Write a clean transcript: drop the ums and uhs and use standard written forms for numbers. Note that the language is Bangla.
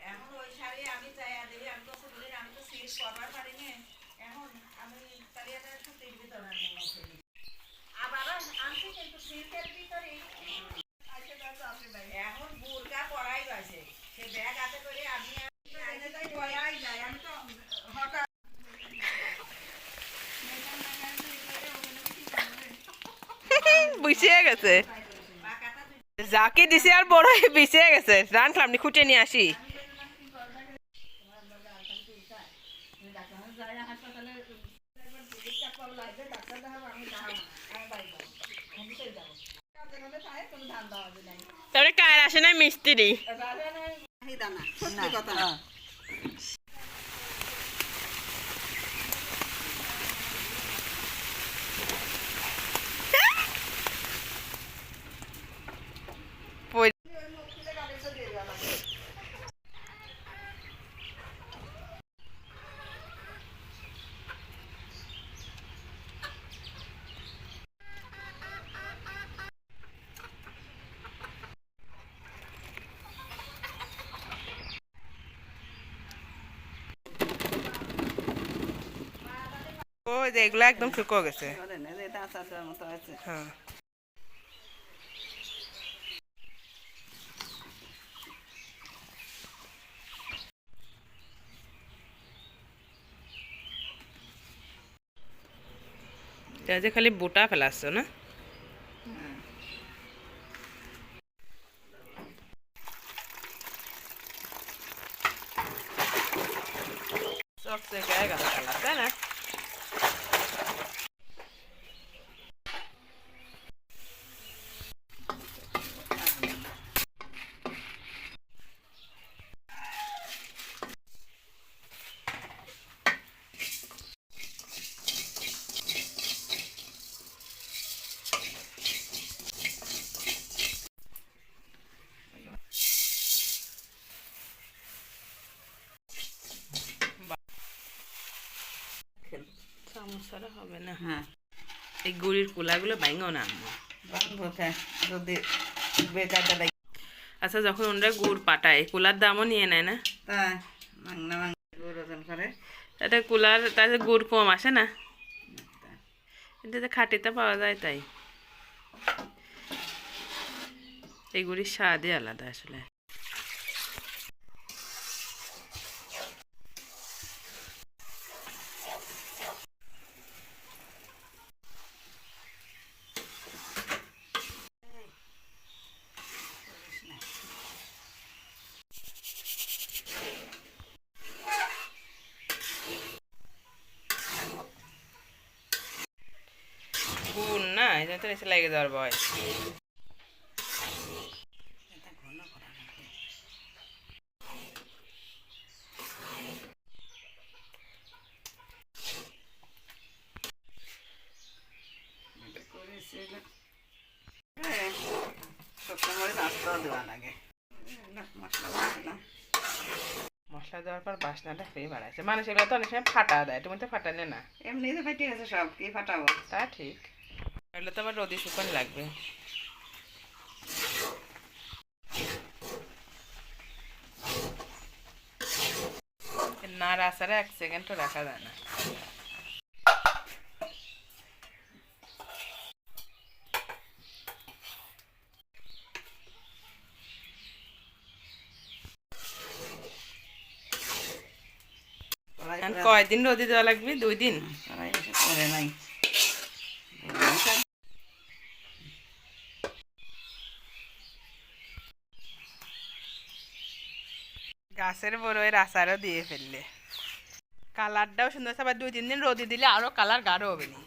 এখন ওই শাড়ি আমি চাই দেখি আমি তো ছোটদিন আমি তো সিট করবার পারিনি এখন আমি তারিয়াটা একটু টির ভিতরে আবার আনছি কিন্তু সিল্কের ভিতরে এখন বুরকা পরাই গেছে সে ব্যাগ হাতে করে আমি পরাই যাই আমি তো হঠাৎ বুঝিয়ে গেছে যাকে দিছে আর বড় বিছিয়ে গেছে রান খামনি খুঁটে নিয়ে আসি তাহলে কার আসে না মিস্ত্রি ওই যে এগুলো একদম শুকো গেছে হ্যাঁ যে খালি বুটা ফেলাচ্ছ না সবচেয়ে গায়ে গাছে কালার তাই না সমস্যাটা হবে না হ্যাঁ এই গুড়ির কুলাগুলো ভাঙও না আচ্ছা যখন ওরা গুড় পাটায় কুলার দামও নিয়ে নেয় না তাতে কুলার তাতে গুড় কম আসে না এটাতে খাটিতে পাওয়া যায় তাই এই গুড়ির স্বাদই আলাদা আসলে গুড় না এটা তো এসে লেগে যাওয়ার ভয় মশলা দেওয়ার পর বাসনাটা ফেয়ে বাড়াইছে মানুষ এগুলো তো অনেক সময় ফাটা দেয় তুমি তো ফাটালে না এমনি তো ফাটে গেছে সব কি ফাটাবো তা ঠিক এগুলো তো আবার রোদে শুকান লাগবে না রাসারে 1 সেকেন্ডও রাখা যায় না কয়দিন রোদে দেওয়া লাগবে 2 দিন নাই গাছের বড় এর আচারও দিয়ে ফেললে কালারটাও সুন্দর আবার 2-3 দিন রোদে দিলে আরো কালার গাঢ় হবে না